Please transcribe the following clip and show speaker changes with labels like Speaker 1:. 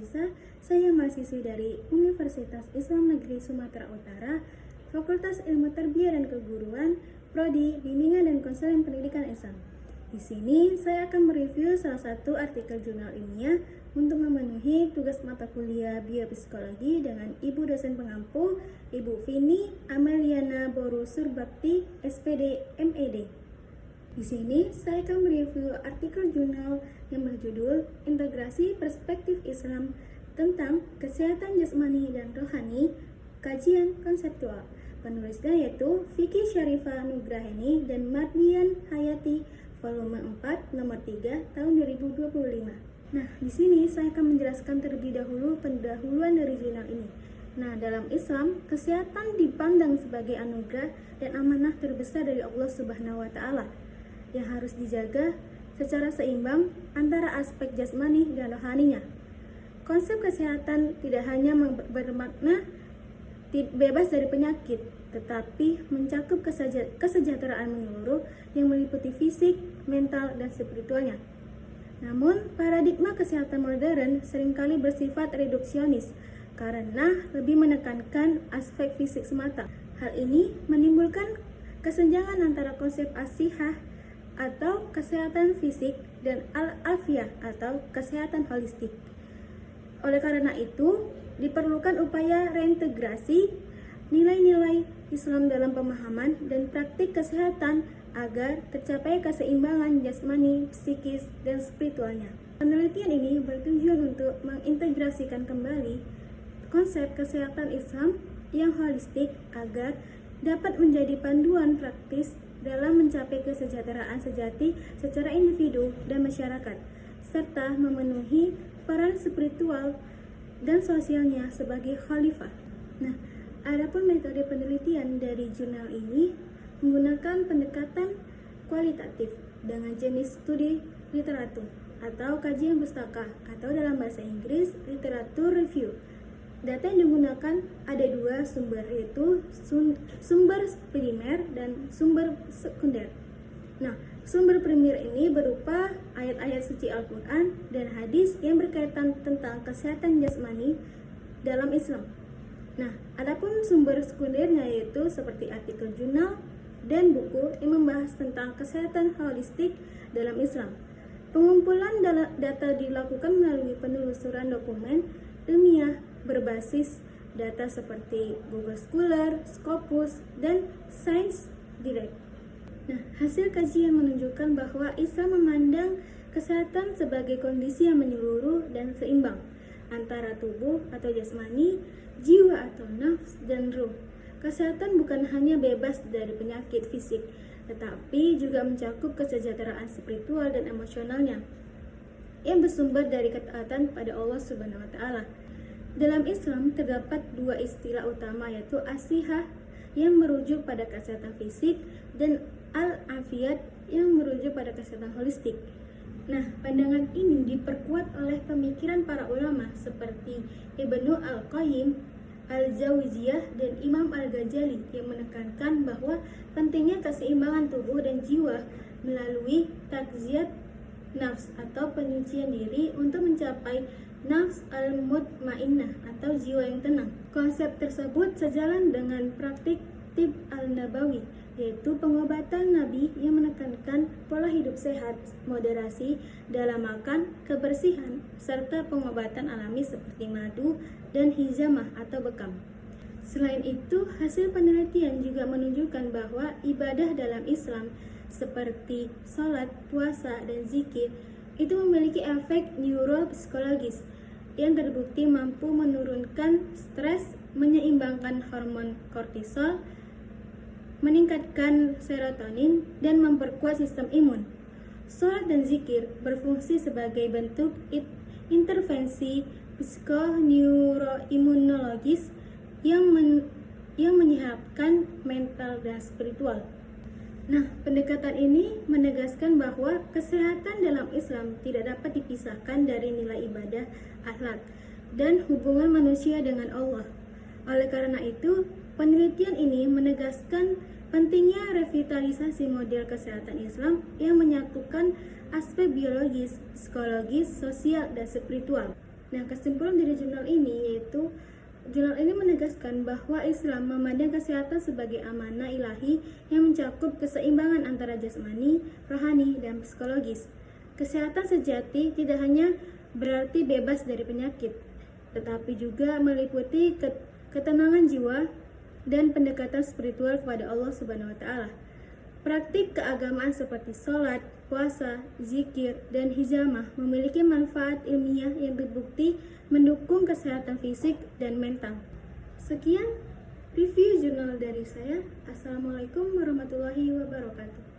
Speaker 1: Nurfalisa. Saya mahasiswi dari Universitas Islam Negeri Sumatera Utara, Fakultas Ilmu Tarbiyah dan Keguruan, Prodi Bimbingan dan Konseling Pendidikan Islam. Di sini saya akan mereview salah satu artikel jurnal ilmiah untuk memenuhi tugas mata kuliah biopsikologi dengan Ibu dosen pengampu, Ibu Vini Ameliana Boru Surbakti, SPD MED. Di sini saya akan mereview artikel jurnal yang berjudul Integrasi Perspektif Islam tentang Kesehatan Jasmani dan Rohani, Kajian Konseptual. Penulisnya yaitu Vicky Syarifah Nugraheni dan Mardian Hayati, volume 4, nomor 3, tahun 2025. Nah, di sini saya akan menjelaskan terlebih dahulu pendahuluan dari jurnal ini. Nah, dalam Islam, kesehatan dipandang sebagai anugerah dan amanah terbesar dari Allah Subhanahu wa Ta'ala yang harus dijaga secara seimbang antara aspek jasmani dan rohaninya. Konsep kesehatan tidak hanya bermakna bebas dari penyakit, tetapi mencakup kesejahteraan menyeluruh yang meliputi fisik, mental, dan spiritualnya. Namun, paradigma kesehatan modern seringkali bersifat reduksionis karena lebih menekankan aspek fisik semata. Hal ini menimbulkan kesenjangan antara konsep as-sihah atau kesehatan fisik dan al-afiyah atau kesehatan holistik. Oleh karena itu, diperlukan upaya reintegrasi nilai-nilai Islam dalam pemahaman dan praktik kesehatan agar tercapai keseimbangan jasmani, psikis, dan spiritualnya. Penelitian ini bertujuan untuk mengintegrasikan kembali konsep kesehatan Islam yang holistik agar dapat menjadi panduan praktis dalam mencapai kesejahteraan sejati secara individu dan masyarakat, serta memenuhi peran spiritual dan sosialnya sebagai khalifah. Nah, adapun metode penelitian dari jurnal ini menggunakan pendekatan kualitatif dengan jenis studi literatur atau kajian pustaka atau dalam bahasa Inggris literatur review. Data yang digunakan ada dua sumber, yaitu sumber primer dan sumber sekunder. Nah, sumber primer ini berupa ayat-ayat suci Al-Quran dan hadis yang berkaitan tentang kesehatan jasmani dalam Islam. Nah, adapun sumber sekundernya yaitu seperti artikel jurnal dan buku yang membahas tentang kesehatan holistik dalam Islam. Pengumpulan data dilakukan melalui penelusuran dokumen ilmiah berbasis data seperti Google Scholar, Scopus, dan Science Direct. Nah, hasil kajian menunjukkan bahwa Islam memandang kesehatan sebagai kondisi yang menyeluruh dan seimbang antara tubuh atau jasmani, jiwa atau nafs, dan ruh. Kesehatan bukan hanya bebas dari penyakit fisik, tetapi juga mencakup kesejahteraan spiritual dan emosionalnya yang bersumber dari ketaatan pada Allah Subhanahu wa Ta'ala. Dalam Islam terdapat dua istilah utama, yaitu as-sihah yang merujuk pada kesehatan fisik dan al-afiyat yang merujuk pada kesehatan holistik. Nah, pandangan ini diperkuat oleh pemikiran para ulama seperti Ibnu Al-Qayyim Al-Jauziyah dan Imam Al-Ghazali yang menekankan bahwa pentingnya keseimbangan tubuh dan jiwa melalui takziyat nafs atau penyucian diri untuk mencapai nafs al-mutmainnah atau jiwa yang tenang. Konsep tersebut sejalan dengan praktik tib al-nabawi, yaitu pengobatan Nabi yang menekankan pola hidup sehat, moderasi dalam makan, kebersihan, serta pengobatan alami seperti madu dan hizamah atau bekam. Selain itu, hasil penelitian juga menunjukkan bahwa ibadah dalam Islam seperti sholat, puasa, dan zikir itu memiliki efek neuropsikologis yang terbukti mampu menurunkan stres, menyeimbangkan hormon kortisol, meningkatkan serotonin, dan memperkuat sistem imun. Sholat dan zikir berfungsi sebagai bentuk intervensi psikoneuroimunologis yang menyehatkan mental dan spiritual. Nah, pendekatan ini menegaskan bahwa kesehatan dalam Islam tidak dapat dipisahkan dari nilai ibadah, akhlak, dan hubungan manusia dengan Allah. Oleh karena itu, penelitian ini menegaskan pentingnya revitalisasi model kesehatan Islam yang menyatukan aspek biologis, psikologis, sosial, dan spiritual. Nah, kesimpulan dari jurnal ini yaitu jurnal ini menegaskan bahwa Islam memandang kesehatan sebagai amanah ilahi yang mencakup keseimbangan antara jasmani, rohani, dan psikologis. Kesehatan sejati tidak hanya berarti bebas dari penyakit, tetapi juga meliputi ketenangan jiwa dan pendekatan spiritual kepada Allah Subhanahu wa taala. Praktik keagamaan seperti sholat, puasa, zikir, dan hijamah memiliki manfaat ilmiah yang terbukti mendukung kesehatan fisik dan mental. Sekian review jurnal dari saya. Assalamualaikum warahmatullahi wabarakatuh.